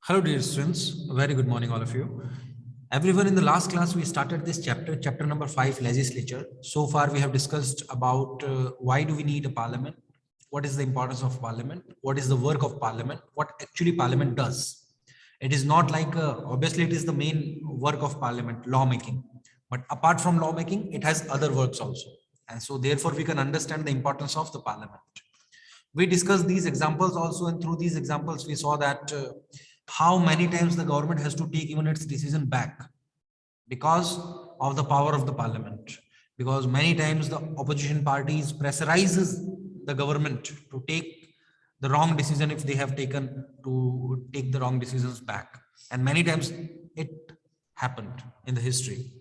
Hello dear students, a very good morning all of you. Everyone, in the last class we started this chapter number 5, legislature. So far we have discussed about why do we need a parliament, what is the importance of parliament, what is the work of parliament, what actually parliament does. It is not like, obviously it is the main work of parliament, lawmaking, but apart from lawmaking it has other works also, and so therefore we can understand the importance of the parliament. We discussed these examples also, and through these examples we saw that how many times the government has to take even its decision back because of the power of the parliament, because many times the opposition parties pressurizes the government to take the wrong decision if they have taken to take the wrong decisions back, and many times it happened in the history.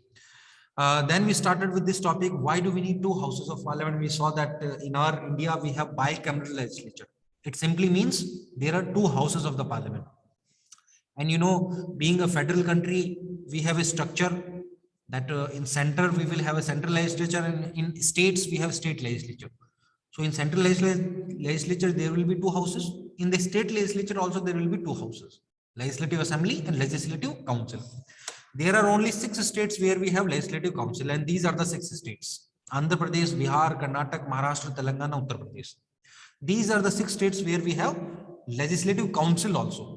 Then we started with this topic, why do we need two houses of parliament? We saw that in our India we have bicameral legislature. It simply means there are two houses of the parliament. And being a federal country, we have a structure that in center we will have a central legislature, and in states we have state legislature. So in central legislature there will be two houses. In the state legislature also there will be two houses, legislative assembly and legislative council. There are only 6 states where we have legislative council, and these are the 6 states: Andhra Pradesh, Bihar, Karnataka, Maharashtra, Telangana, Uttar Pradesh. These are the 6 states where we have legislative council also.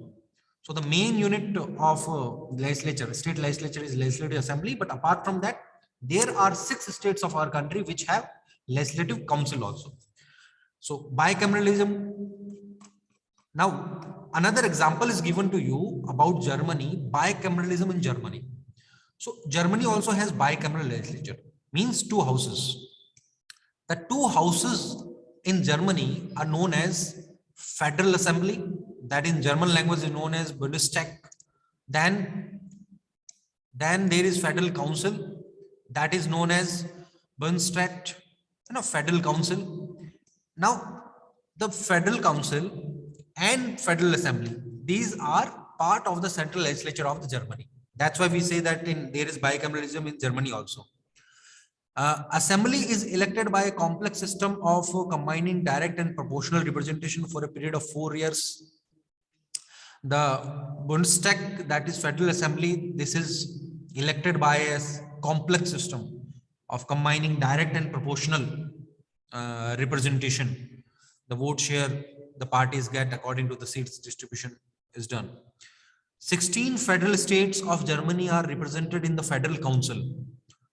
So the main unit of legislature, state legislature, is legislative assembly, but apart from that, there are 6 states of our country which have legislative council also. So bicameralism. Now, another example is given to you about Germany, bicameralism in Germany. So Germany also has bicameral legislature, means two houses. The two houses in Germany are known as Federal Assembly, that in German language is known as Bundestag. Then there is Federal Council, that is known as Bundesrat, Federal Council. Now, the Federal Council and Federal Assembly, these are part of the central legislature of the Germany. That's why we say that there is bicameralism in Germany also. Assembly is elected by a complex system of combining direct and proportional representation for a period of 4 years. The Bundestag, that is Federal Assembly, this is elected by a complex system of combining direct and proportional representation. The vote share the parties get according to the seats distribution is done. 16 federal states of Germany are represented in the Federal Council.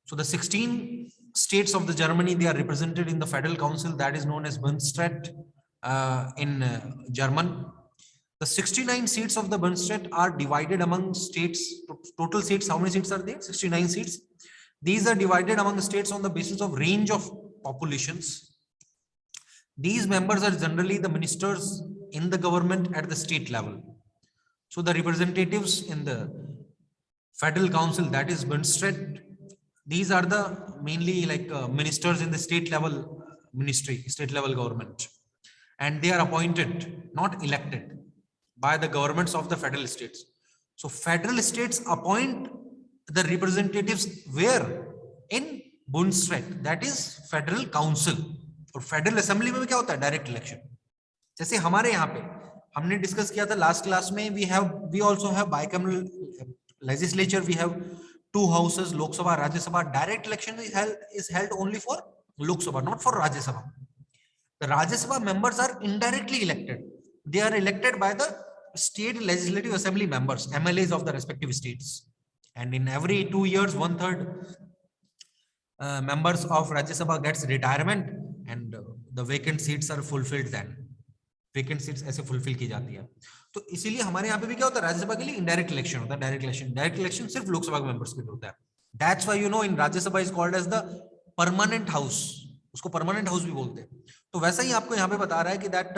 So the 16 states of the Germany, they are represented in the Federal Council, that is known as Bundesrat in German. The 69 seats of the Bundesrat are divided among states. Total seats, how many seats are there? 69 seats. These are divided among the states on the basis of range of populations. These members are generally the ministers in the government at the state level. So the representatives in the Federal Council, that is Bundesrat, these are the mainly like ministers in the state level ministry, state level government, and they are appointed, not elected, by the governments of the federal states. So federal states appoint the representatives where? In Bundesrat, that is Federal Council. और federal assembly में क्या होता है? Direct election. जैसे हमारे यहाँ पे हमने डिस्कस किया था लास्ट क्लास में, we also have bicameral legislature, we have two houses, Lok Sabha, Rajya Sabha. Direct election is held only for Lok Sabha, not for Rajya Sabha. The Rajya Sabha members are indirectly elected. They are elected by the state legislative assembly members, MLAs of the respective states. And in every 2 years, 1/3 members of Rajya Sabha gets retirement, and the vacant seats are fulfilled then. Vacant seats ऐसे fulfill की जाती है. तो इसीलिए हमारे यहाँ पे भी क्या होता है, राज्यसभा के लिए इनडायरेक्ट इलेक्शन होता है. डायरेक्ट इलेक्शन सिर्फ लोकसभा के मेंबर्स के लिए होता है. That's why in Rajya Sabha is called as the permanent house. उसको परमानेंट हाउस भी बोलते हैं. तो वैसा ही आपको यहाँ पे बता रहा है कि दैट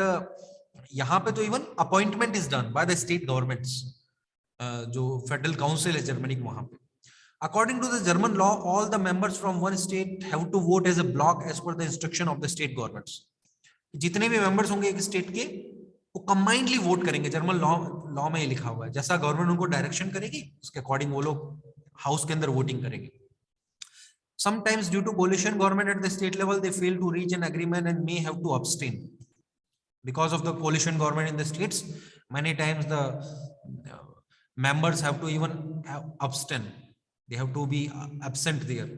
यहाँ पे तो even appointment is done by the state governments. जो फेडरल काउंसिल है जर्मनी के, वहां पे according to the German law all the members from one state have to vote as a block as per the instruction of the state governments. जितने भी members होंगे एक स्टेट के, वो कंबाइंडली वोट करेंगे. जर्मन लॉ में ये लिखा हुआ है, जैसा गवर्नमेंट उनको डायरेक्शन करेगी उसके अकॉर्डिंग वो लोग हाउस के अंदर वोटिंग करेंगे. Sometimes due to coalition government at the state level, they fail to reach an agreement and may have to abstain. Because of the coalition government in the states, many times the members have to even abstain, they have to be absent there.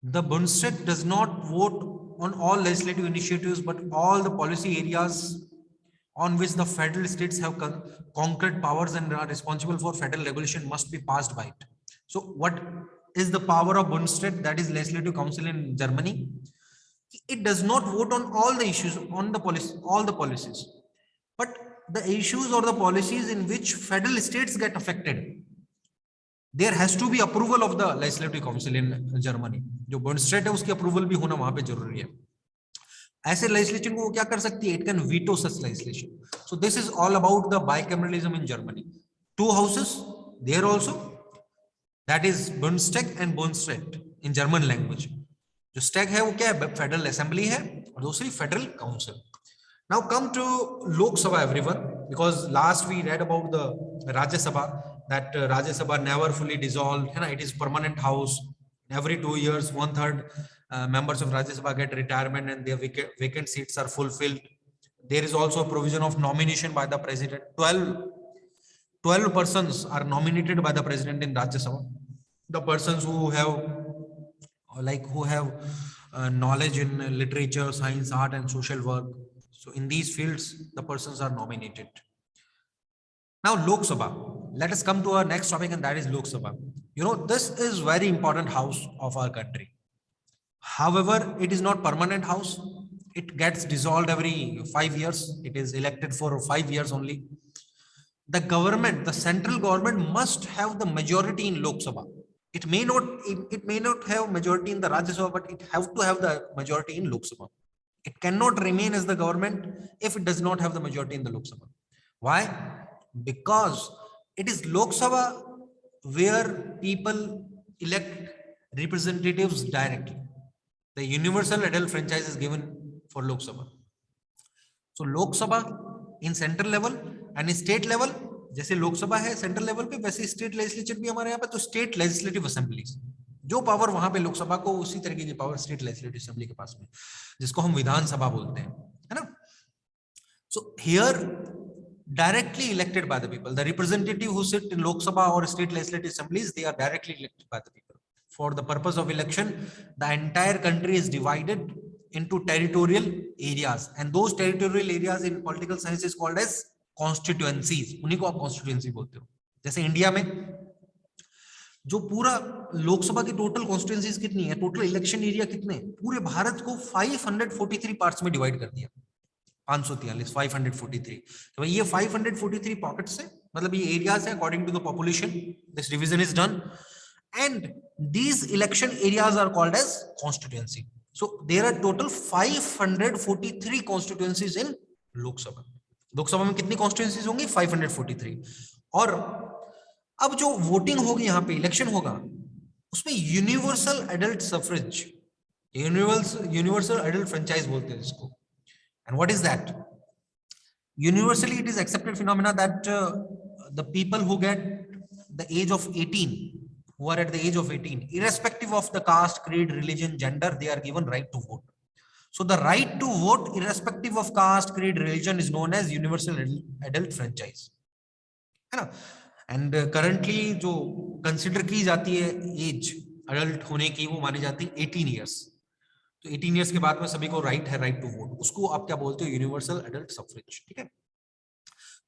The Bundestag does not vote on all legislative initiatives, but all the policy areas on which the federal states have concrete powers and are responsible for federal regulation must be passed by it. So what is the power of Bundestag, that is legislative council in Germany? It does not vote on all the issues, on the policy, all the policies, but the issues or the policies in which federal states get affected, there has to be approval of the legislative council in Germany. जो Bundestag है उसकी approval भी होना वहां पे जरूरी है. ऐसे legislation को क्या कर सकती है? It can veto such legislation. So this is all about the bicameralism in Germany. Two houses there also, that is Bundestag and Bundesrat in German language. जो Stag है वो क्या है? Federal Assembly है, और दूसरी Federal Council. Now come to Lok Sabha, everyone, because last we read about the Rajya Sabha, that Rajya Sabha never fully dissolved. It is permanent house. Every 2 years, 1/3 members of Rajya Sabha get retirement and their vacant seats are fulfilled. There is also a provision of nomination by the president. 12 persons are nominated by the president in Rajya Sabha. The persons who have knowledge in literature, science, art, and social work. So in these fields, the persons are nominated. Now Lok Sabha. Let us come to our next topic, and that is Lok Sabha. This is very important house of our country. However, it is not permanent house. It gets dissolved every 5 years. It is elected for 5 years only. The government, the central government, must have the majority in Lok Sabha. It may not have majority in the Rajya Sabha, but it have to have the majority in Lok Sabha. It cannot remain as the government if it does not have the majority in the Lok Sabha. Why? Because it is Lok Sabha where people elect representatives directly. The universal adult franchise is given for Lok Sabha. So Lok Sabha in central level and in state level, जैसे लोक सभा है central level पे, वैसे state legislature भी हमारे यहाँ पे. तो स्टेट लेजिस्लेटिव असेंबलीज, जो पावर वहां पे लोकसभा को, उसी तरीके की पावर स्टेट लेजिस्लेटिव असेंबली के पास में, जिसको हम विधानसभा बोलते हैं, है ना. So here directly elected by the people, the representative who sit in Lok Sabha or state legislative assemblies, they are directly elected by the people. For the purpose of election, the entire country is divided into territorial areas, and those territorial areas in political science is called as constituencies. उन्हीं को आप constituency बोलते हो. जैसे India में जो पूरा लोकसभा की टोटल कॉन्स्टिट्यूएंसीज कितनी है, टोटल इलेक्शन एरिया कितने, पूरे भारत को 543 पार्ट्स में डिवाइड कर दिया. 543. तो ये 543 पॉकेट्स है, मतलब ये एरियाज है according to the population. This division is done and these election areas are called as constituency. So there are total 543 constituencies in Lok Sabha. Lok Sabha में कितनी कॉन्स्टिट्यूएंसीज होंगी? 543. और अब जो वोटिंग होगी, यहाँ पे इलेक्शन होगा, उसमें universal adult suffrage, universal adult franchise बोलते हैं इसको. And what is that? Universally, it is accepted phenomena that the people who get the age of 18, who are at the age of 18, irrespective of the caste, creed, religion, gender, they are given right to vote. So the right to vote, irrespective of caste, creed, religion, is known as universal adult franchise. है ना? And currently जो consider की जाती है age adult होने की, वो मानी जाती है 18 years. तो 18 इयर्स के बाद में सभी को राइट है, राइट टू वोट. उसको आप क्या बोलते हो? Universal adult suffrage. ठीक है.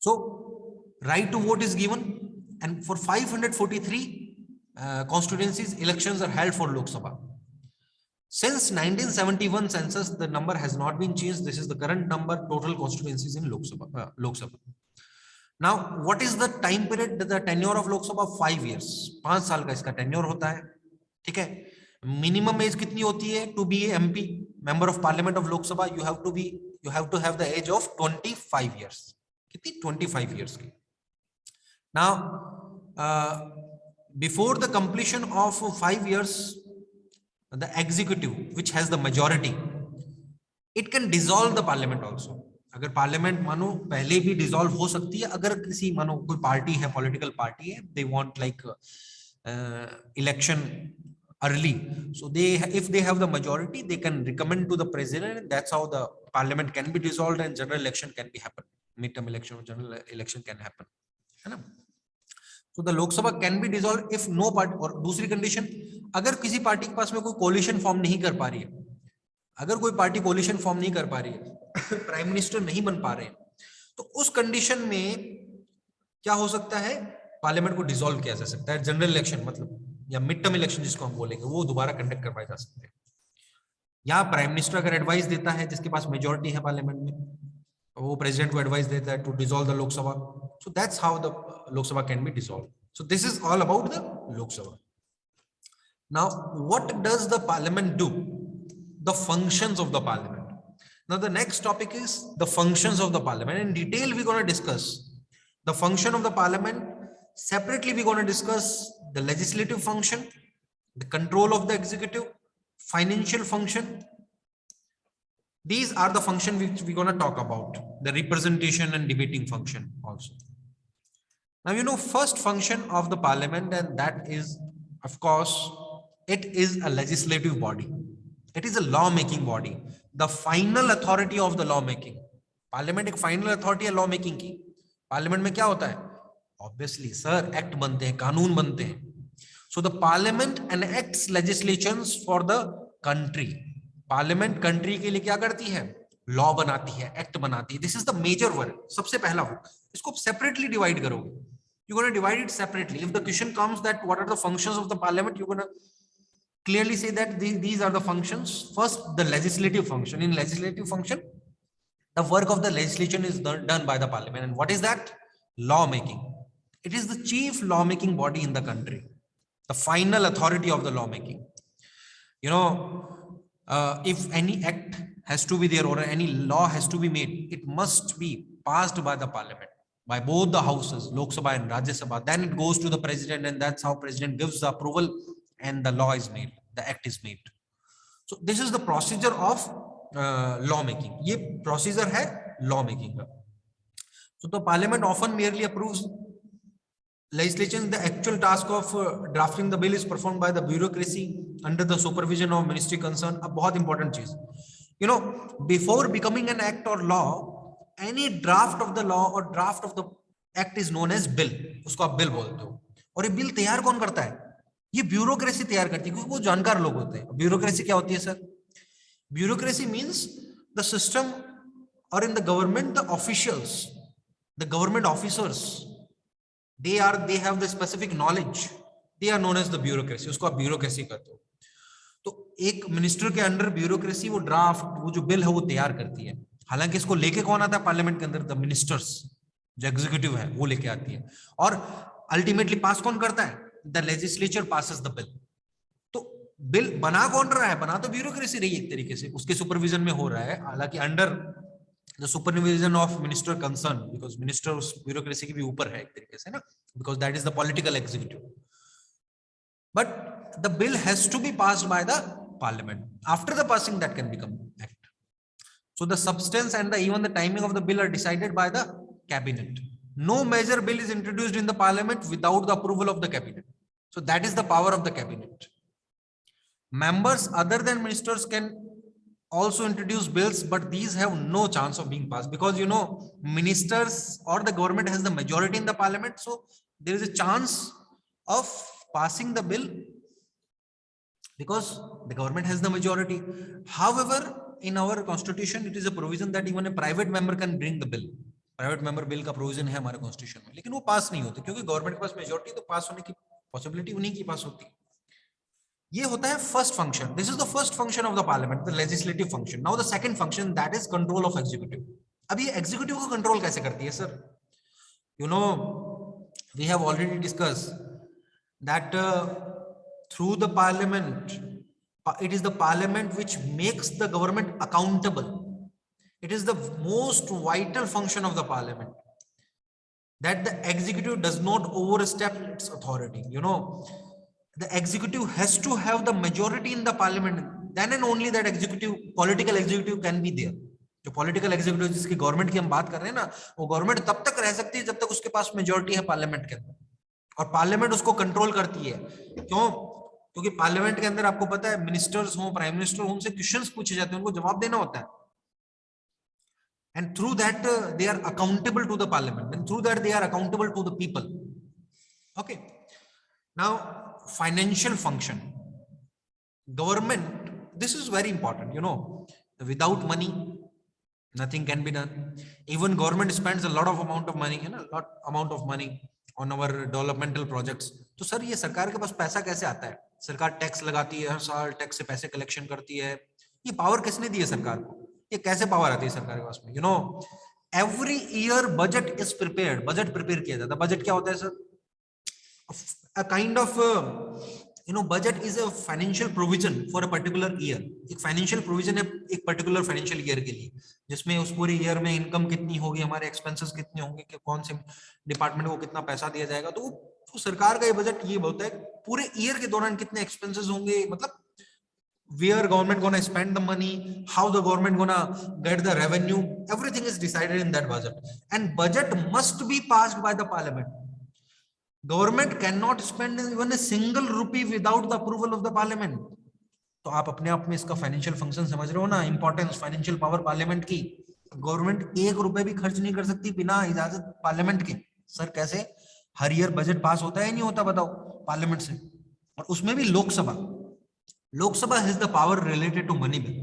So right to vote is given and for 543 constituencies elections are held for Lok Sabha. Since 1971 census, the number has not been changed. This is the current number, total constituencies in Lok Sabha. Now what is the time period? The tenure of Lok Sabha 5 years. 5 साल का इसका tenure होता है. ठीक है. Minimum age कितनी होती है? To be MP, member of parliament of Lok Sabha, you have to have the age of 25 years. कितनी? 25 इयर्स की. Now before the completion of 5 years, the executive which has the majority, it can dissolve the parliament also. अगर parliament मानो पहले भी dissolve हो सकती है, अगर किसी मानो कोई पार्टी है, पॉलिटिकल पार्टी है, they want like election early, so if they have the majority, they can recommend to the president, and that's how the parliament can be dissolved and general election can be happen. Midterm election or general election can happen. है ना। So the Lok Sabha can be dissolved if no party, और दूसरी condition, अगर किसी party के पास में कोई collision form नहीं कर पा रही है, अगर कोई पार्टी कोलिशन फॉर्म नहीं कर पा रही है, प्राइम मिनिस्टर नहीं बन पा रहे हैं, तो उस कंडीशन में क्या हो सकता है, पार्लियामेंट को डिसॉल्व किया जा सकता है, जनरल इलेक्शन मतलब या मिड टर्म इलेक्शन जिसको हम बोलेंगे, वो दोबारा कंडक्ट करवाए जा सकते हैं। यहाँ प्राइम मिनिस्टर अगर एडवाइस देता है, जिसके पास मेजोरिटी है पार्लियामेंट में, वो प्रेसिडेंट को एडवाइस देता है to dissolve the Lok Sabha, so that's how the Lok Sabha can be dissolve. So this is all about the Lok Sabha. Now what does the parliament do, the functions of the parliament. Now the next topic is the functions of the parliament. In detail we're going to discuss the function of the parliament. Separately we're going to discuss the legislative function, the control of the executive, financial function. These are the functions which we're going to talk about, the representation and debating function also. Now you know first function of the parliament, and that is of course it is a legislative body. It is a law making body, the final authority of the law making. Parliament एक final authority है law making की। Parliament में क्या होता है, obviously sir act बनते हैं, कानून बनते हैं। So the parliament enacts legislations for the country. Parliament country के लिए क्या करती है, लॉ बनाती है, एक्ट बनाती है। This is the major work, सबसे पहला वर्क। इसको सेपरेटली डिवाइड करोगे, you gonna divide it separately. If the question comes that what are the functions of the parliament, you gonna clearly say that these are the functions. First, the legislative function. In legislative function, the work of the legislation is done by the parliament. And what is that? Law making. It is the chief law making body in the country, the final authority of the law making. You know, if any act has to be there or any law has to be made, it must be passed by the parliament, by both the houses, Lok Sabha and Rajya Sabha. Then it goes to the president, and that's how president gives the approval and the law is made, the act is made. So this is the procedure of law making. ये procedure है law making का. So the parliament often merely approves legislation. The actual task of drafting the bill is performed by the bureaucracy under the supervision of ministry concerned. अब बहुत important चीज, you know, before becoming an act or law, any draft of the law or draft of the act is known as bill. उसको आप bill बोलते हो। और ये bill तैयार कौन करता है, ये ब्यूरोक्रेसी तैयार करती है, क्योंकि वो जानकार लोग होते हैं। ब्यूरोक्रेसी क्या होती है sir, bureaucracy means the system और in the government the officials, the government officers, they have the specific knowledge, they are known as the bureaucracy. उसको आप ब्यूरोक्रेसी कहते हो। तो एक मिनिस्टर के अंडर ब्यूरोक्रेसी वो ड्राफ्ट, वो जो बिल है वो तैयार करती है। हालांकि इसको लेके कौन आता है पार्लियामेंट के अंदर, द मिनिस्टर्स, जो एग्जीक्यूटिव है वो लेके आती है। और अल्टीमेटली पास कौन करता है, the legislature passes the bill. तो बिल बना कौन रहा है, बना तो ब्यूरोक्रेसी रही एक तरीके से, उसके सुपरविजन में हो रहा है, हालांकि under the supervision of minister concern, because minister उस ब्यूरोक्रेसी के भी ऊपर है एक तरीके से ना, because that is the political executive. But the bill has to be passed by the parliament. After the passing that can become act. So the substance and even the timing of the bill are decided by the cabinet. No major bill is introduced in the parliament without the approval of the cabinet. So that is the power of the cabinet. Members other than ministers can also introduce bills, but these have no chance of being passed because you know ministers or the government has the majority in the parliament. So there is a chance of passing the bill because the government has the majority. However, in our constitution, it is a provision that even a private member can bring the bill. Private member bill का provision है हमारे constitution में, लेकिन वो पास नहीं होते क्योंकि government के पास मेजॉरिटी, तो पास होने की पॉसिबिलिटी उन्हीं की पास होती है. ये होता है first function. This is the first function of the parliament, the legislative function. Now the second function, that is control of executive. अब ये एग्जीक्यूटिव को कंट्रोल कैसे करती है sir? You know we have already discuss that through the parliament, it is the parliament which makes the government accountable. It is the most vital function of the parliament that the executive does not overstep its authority. You know, the executive has to have the majority in the parliament, then and only that executive, political executive can be there. जो political executive जिसकी government की हम बात कर रहे हैं ना, वो गवर्नमेंट तब तक रह सकती है जब तक उसके पास मेजोरिटी है पार्लियामेंट के अंदर, और पार्लियामेंट उसको कंट्रोल करती है. क्यों? क्योंकि पार्लियामेंट के अंदर आपको पता है मिनिस्टर्स हो, प्राइम मिनिस्टर हो, उनसे क्वेश्चंस पूछे जाते हैं, उनको जवाब देना होता है. and through that they are accountable to the parliament, and through that they are accountable to the people. Okay, now financial function. Government, this is very important, without money nothing can be done. Even government spends a lot of amount of money, lot amount of money on our developmental projects. तो sir ये सरकार के पास पैसा कैसे आता है? सरकार tax लगाती है, हर साल टैक्स से पैसे कलेक्शन करती है, ये पावर किसने दी है सरकार को? ये कैसे पावर आती है सरकार के पास में? Every year budget is prepared, budget prepare किया जाता है. बजट क्या होता है sir? A kind of budget is a financial provision for a particular year. एक फाइनेंशियल प्रोविजन है एक पर्टिकुलर फाइनेंशियल ईयर के लिए, जिसमें उस पूरे ईयर में इनकम कितनी होगी, हमारे एक्सपेंसेस कितने होंगे, कि कौन से डिपार्टमेंट को कितना पैसा दिया जाएगा. तो सरकार का ये बजट ये बोलता है पूरे ईयर के दौरान कितने एक्सपेंसेस होंगे, मतलब where government gonna spend the money, how the government gonna get the revenue, everything is decided in that budget, and budget must be passed by the parliament. Government cannot spend even a single rupee without the approval of the parliament. तो आप अपने आप में इसका financial function समझ रहे हो ना, इंपॉर्टेंस, फाइनेंशियल पावर पार्लियामेंट की. गवर्नमेंट एक रुपए भी खर्च नहीं कर सकती बिना इजाजत पार्लियामेंट के. सर कैसे? हर ईयर बजट पास होता है नहीं होता बताओ पार्लियामेंट से, और उसमें भी Lok Sabha has the power related to money bill,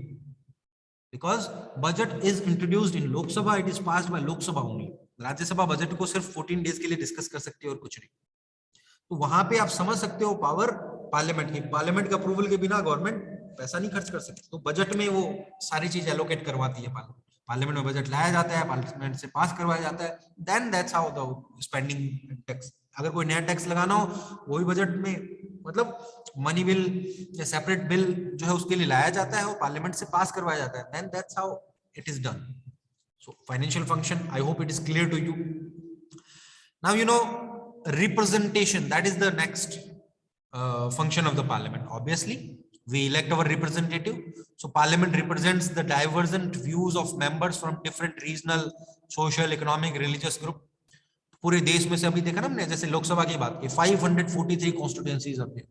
because budget is introduced in Lok Sabha, it is passed by Lok Sabha only. Rajya Sabha budget को सिर्फ 14 डेज के लिए डिस्कस कर सकती है और कुछ नहीं. तो वहां पे आप समझ सकते हो पावर पार्लियामेंट की. पार्लियामेंट के अप्रूवल के बिना गवर्नमेंट पैसा नहीं खर्च कर सकती. तो बजट में वो सारी चीज एलोकेट करवाती है पार्लियामेंट में बजट लाया जाता है, पार्लियामेंट से पास करवाया जाता है, then that's how the spending tax. अगर कोई नया टैक्स लगाना हो वो भी बजट में, मतलब मनी बिल या सेपरेट बिल जो है उसके लिए लाया जाता है और पार्लियामेंट से पास करवाया जाता है, then that's how it is done. So financial function, I hope it is clear to you. Now representation, that is the next function of the parliament. Obviously we elect our representative, so parliament represents the divergent views of members from different regional, social, economic, religious group. पूरे देश में से अभी देखा ना हमने, जैसे लोकसभा की बात की, 543 कॉन्स्टिट्यूएंसीज होते हैं,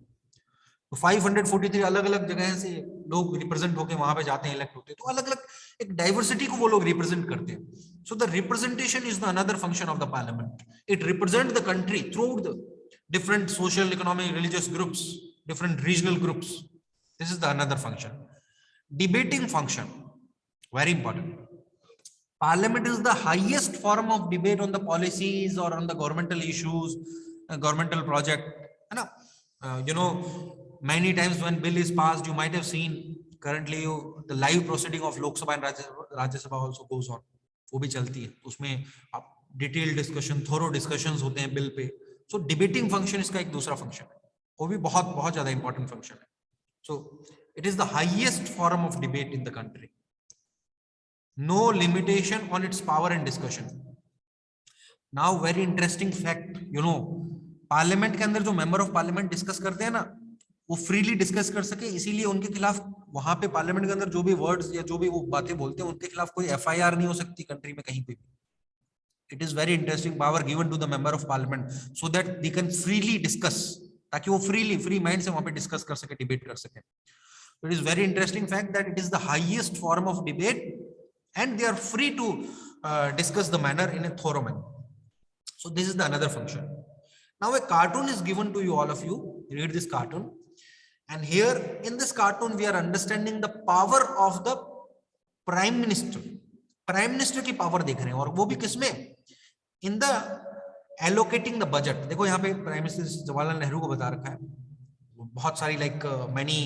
तो 543 अलग अलग जगह से लोग रिप्रेजेंट होके वहां पे जाते हैं, इलेक्ट होते हैं, तो अलग अलग एक डाइवर्सिटी को वो लोग रिप्रेजेंट करते हैं. So the representation is the another function of the parliament. It represent the country through the different social, economic, religious groups, different regional groups. This is the another function. Debating function, very important. Parliament is the highest forum of debate on the policies or on the governmental issues, governmental project. Many times when bill is passed, you might have seen currently the live proceeding of Lok Sabha and Rajya Sabha also goes on. वो भी चलती है, उसमें आप detail discussion, थोरो discussions होते हैं bill pay. सो debating function इसका एक दूसरा फंक्शन है, वो भी बहुत बहुत ज्यादा इंपॉर्टेंट फंक्शन है. So it is the highest forum of debate in the country. No limitation on its power and discussion. Now very interesting fact, parliament के अंदर जो मेंबर ऑफ पार्लियामेंट डिस्कस करते हैं ना, वो फ्रीली डिस्कस कर सके, इसीलिए उनके खिलाफ वहां पे पार्लियामेंट के अंदर जो भी वर्ड्स या जो भी वो बातें बोलते हैं उनके खिलाफ कोई एफआईआर नहीं हो सकती कंट्री में कहीं पे भी. It is very interesting power given to the member of parliament so that they can freely discuss, ताकि वो फ्री माइंड से वहां पे डिस्कस कर सके, डिबेट कर सके. It is very interesting fact that it is the highest form of debate and they are free to discuss the matter in a thorough manner. So this is the another function. Now a cartoon is given to you, all of you read this cartoon, and here in this cartoon we are understanding the power of the prime minister. Prime minister की power देख रहे हैं, और वो भी किसमें? In the allocating the budget. देखो यहाँ पे प्राइम मिनिस्टर जवाहरलाल नेहरू को बता रखा है, बहुत सारी like many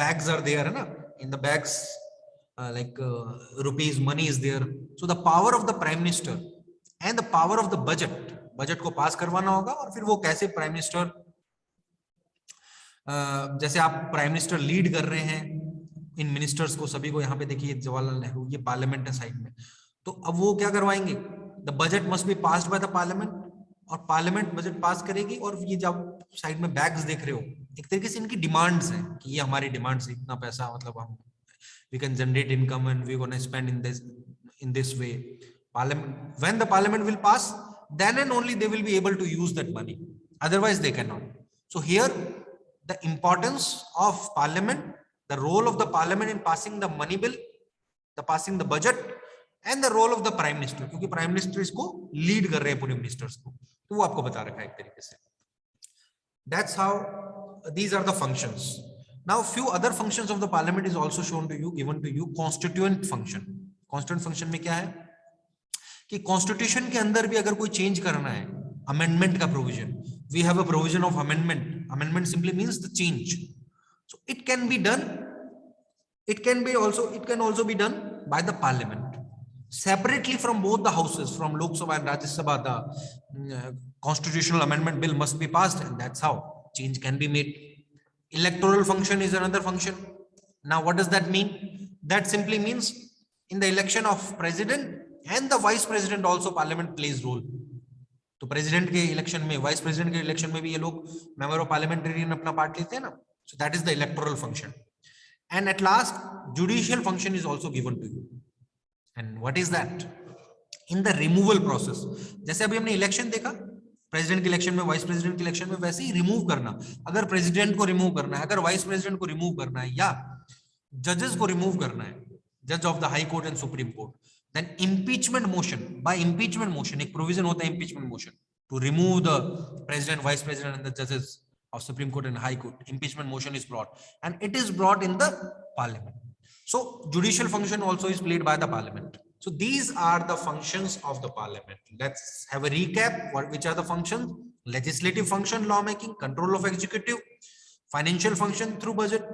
bags are there, है ना, in the bags rupees, money is there. So the power of the prime minister and the power of the budget को पास करवाना होगा, और फिर वो कैसे प्राइम मिनिस्टर, जैसे आप प्राइम मिनिस्टर लीड कर रहे हैं इन मिनिस्टर्स को, सभी को. यहाँ पे देखिए जवाहरलाल नेहरू, ये पार्लियामेंट है साइड में, तो अब वो क्या करवाएंगे? The budget must be passed by the parliament, और पार्लियामेंट बजट पास करेगी. और ये जब साइड में बैग्स देख रहे हो, एक तरीके से इनकी डिमांड्स हैं कि ये हमारी डिमांड्स है, इतना पैसा, मतलब हम we can generate income and we're going to spend in this way. Parliament, when the parliament will pass, then and only they will be able to use that money, otherwise they cannot. So here the importance of parliament, the role of the parliament in passing the money bill, the passing the budget, and the role of the prime minister, क्योंकि prime minister इसको lead कर रहे हैं पूरे ministers को, तो वो आपको बता रखा है एक तरीके से. That's how these are the functions. Now few other functions of the parliament is also shown to you, given to you. Constituent function. Constituent function में क्या है कि कॉन्स्टिट्यूशन के अंदर भी अगर कोई चेंज करना है, अमेंडमेंट का provision, we have a provision of amendment. Amendment simply means the change. So it can be done, it can also be done by the parliament separately from both the houses, from Lok Sabha and Rajya Sabha. The constitutional amendment bill must be passed, and that's how change can be made. Electoral function is another function. Now what does that mean? That simply means in the election of president and the vice president also parliament plays role. तो president के election में, vice president के election में भी ये लोग member of parliamentarian अपना part लेते हैं ना. So that is the electoral function. And at last, judicial function is also given to you. And what is that? In the removal process. जैसे अभी हमने इलेक्शन देखा, प्रेसिडेंट के इलेक्शन में, वाइस प्रेसिडेंट के इलेक्शन में, वैसे ही रिमूव करना. अगर प्रेसिडेंट को रिमूव करना है, अगर वाइस प्रेसिडेंट को रिमूव करना है, या जजेस को रिमूव करना है, जज of the high court and supreme court, then impeachment motion. By impeachment motion एक प्रोविजन होता है, impeachment motion, to remove the president, vice president and the जजेस of Supreme Court and High Court. Impeachment motion is brought, and it is brought in the Parliament. So judicial function also is played by the Parliament. So these are the functions of the Parliament. Let's have a recap. Which are the functions? Legislative function, lawmaking, control of executive, financial function through budget,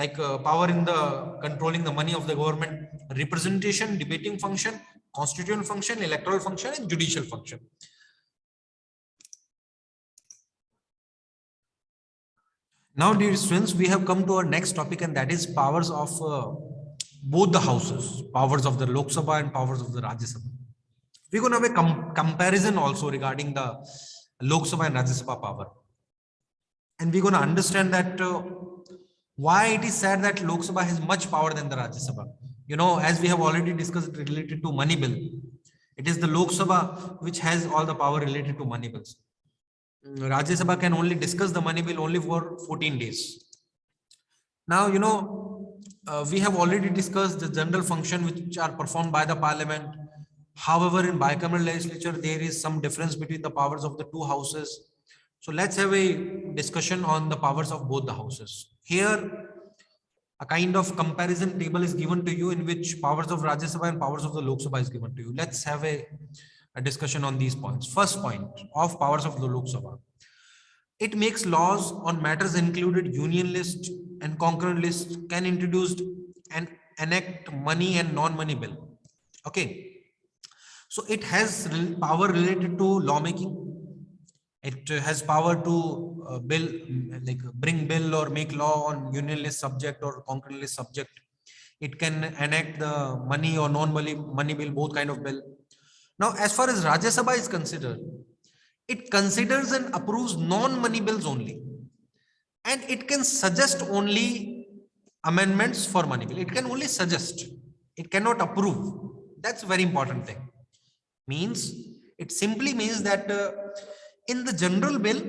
like power in the controlling the money of the government, representation, debating function, constituent function, electoral function, and judicial function. Now, dear students, we have come to our next topic, and that is powers of both the houses, powers of the Lok Sabha and powers of the Rajya Sabha. We're going to have a comparison also regarding the Lok Sabha and Rajya Sabha power. And we're going to understand that why it is said that Lok Sabha has much power than the Rajya Sabha. You know, as we have already discussed related to money bill, it is the Lok Sabha which has all the power related to money bills. Rajya Sabha can only discuss the money bill only for 14 days. Now, you know, we have already discussed the general function which are performed by the parliament. However, in bicameral legislature, there is some difference between the powers of the two houses. So let's have a discussion on the powers of both the houses. Here, a kind of comparison table is given to you in which powers of Rajya Sabha and powers of the Lok Sabha is given to you. Let's have a discussion on these points. First point of powers of the Lok Sabha. It makes laws on matters included union list and concurrent list, can introduce and enact money and non-money bill. Okay. So it has power related to lawmaking. It has power to bring bill or make law on union list subject or concurrent list subject. It can enact the money or non-money bill, both kind of bill. Now, as far as Rajya Sabha is considered, it considers and approves non-money bills only, and it can suggest only amendments for money bill. It can only suggest, it cannot approve. That's a very important thing. Means, it simply means that in the general bill,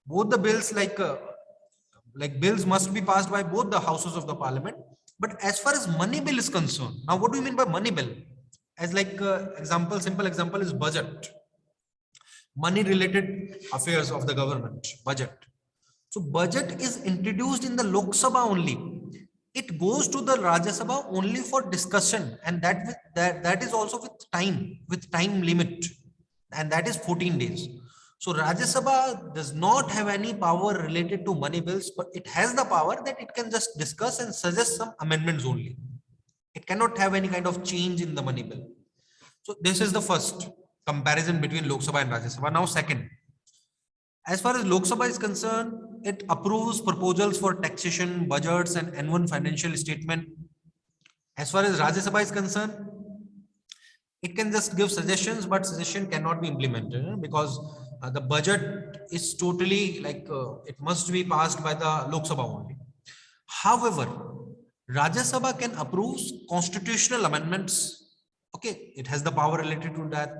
both the bills like bills must be passed by both the houses of the parliament. But as far as money bill is concerned, now what do you mean by money bill? As simple example is budget, money related affairs of the government, budget. So budget is introduced in the Lok Sabha only. It goes to the Rajya Sabha only for discussion, and that is also with time limit, and that is 14 days. So Rajya Sabha does not have any power related to money bills, but it has the power that it can just discuss and suggest some amendments only. It cannot have any kind of change in the money bill. So this is the first comparison between Lok Sabha and Rajya Sabha. Now second, as far as Lok Sabha is concerned, it approves proposals for taxation, budgets, and annual financial statement. As far as Rajya Sabha is concerned, it can just give suggestions, but suggestion cannot be implemented because the budget is totally it must be passed by the Lok Sabha only. However, Rajya Sabha can approve constitutional amendments. Okay, it has the power related to that.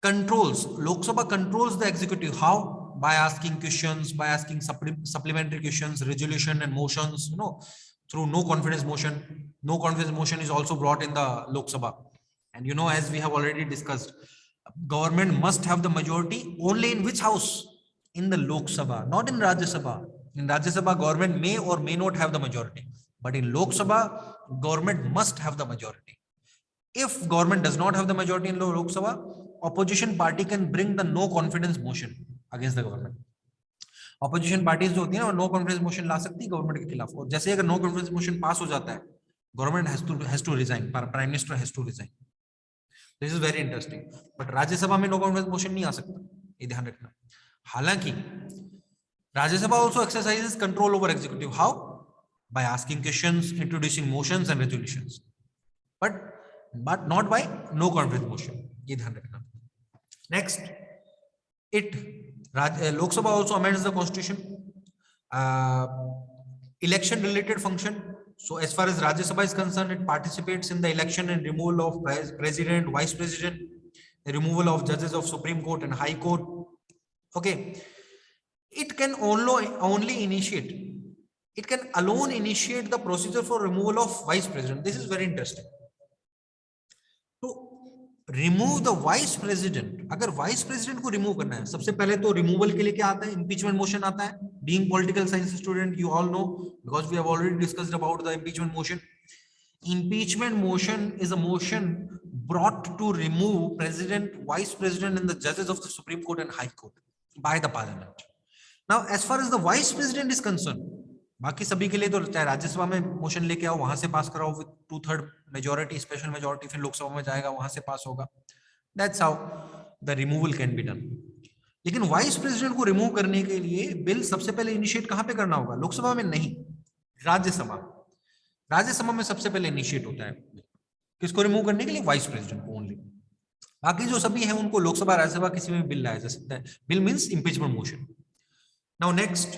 Controls, Lok Sabha controls the executive. How? By asking questions, by asking supplementary questions, resolution and motions, through no confidence motion. No confidence motion is also brought in the Lok Sabha. And you know, as we have already discussed, government must have the majority only in which house? In the Lok Sabha, not in Rajya Sabha. In Rajya Sabha, government may or may not have the majority. But in Lok Sabha, government must have the majority. If government does not have the majority in Lok Sabha, opposition party can bring the no confidence motion against the government. Opposition parties जो होती है ना, no confidence motion ला सकती है government के खिलाफ, और जैसे अगर नो कॉन्फिडेंस मोशन पास हो जाता है, government has to resign, prime minister has to resign. This is very interesting. But Rajya Sabha में नो कॉन्फिडेंस मोशन नहीं आ सकता, ये ध्यान रखना. हालांकि Rajya Sabha also exercises control over executive. How? By asking questions, introducing motions and resolutions, but not by no confidence motion. ये ध्यान रखना. Next, Lok Sabha also amends the constitution. Election related function. So as far as Rajya Sabha is concerned, it participates in the election and removal of president, vice president, the removal of judges of Supreme Court and High Court. Okay. It can only initiate. It can alone initiate the procedure for removal of vice president. This is very interesting. Remove the vice president. अगर vice president को remove करना है, सबसे पहले तो removal के लिए क्या आता है? इंपीचमेंट मोशन आता है. Being political science student, you all know, because we have already discussed about the impeachment motion. Impeachment motion is a motion brought to remove president, vice president and the judges of the Supreme Court and High Court by the parliament. Now as far as the vice president is concerned, बाकी सभी के लिए तो चाहे राज्यसभा में motion लेके आओ, वहां से पास कराओ विद 2/3 मेजोरिटी, स्पेशल मेजोरिटी, फिर लोकसभा में जाएगा, वहां से पास होगा. That's how the removal can be done. लेकिन वाइस प्रेसिडेंट को रिमूव करने के लिए बिल सबसे पहले इनिशिएट कहां पे करना होगा? लोकसभा में नहीं, राज्यसभा. राज्यसभा में सबसे पहले इनिशिएट होता है. किसको रिमूव करने के लिए? वाइस प्रेसिडेंट को ओनली. बाकी जो सभी है उनको लोकसभा, राज्यसभा किसी में बिल लाया जा सकता है. Bill means impeachment motion. Now next,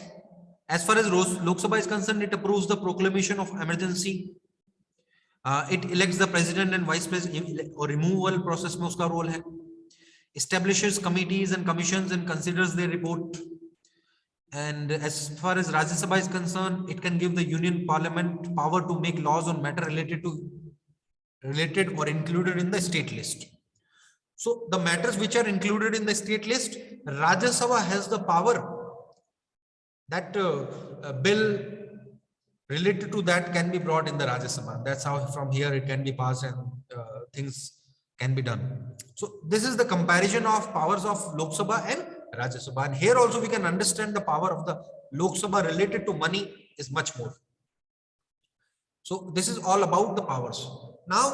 as far as Lok Sabha is concerned, it approves the proclamation of emergency. It elects the president and vice president, और removal process में उसका role है. Establishes committees and commissions and considers their report. And as far as Rajya Sabha is concerned, it can give the union parliament power to make laws on matter related or included in the state list. So the matters which are included in the state list, Rajya Sabha has the power that bill related to that can be brought in the Rajya Sabha. That's how from here it can be passed and things can be done. So this is the comparison of powers of Lok Sabha and Rajya Sabha. And here also we can understand the power of the Lok Sabha related to money is much more. So this is all about the powers. Now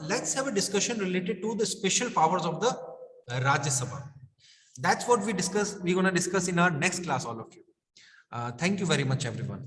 let's have a discussion related to the special powers of the Rajya Sabha. That's what we're going to discuss in our next class, all of you. Thank you very much, everyone.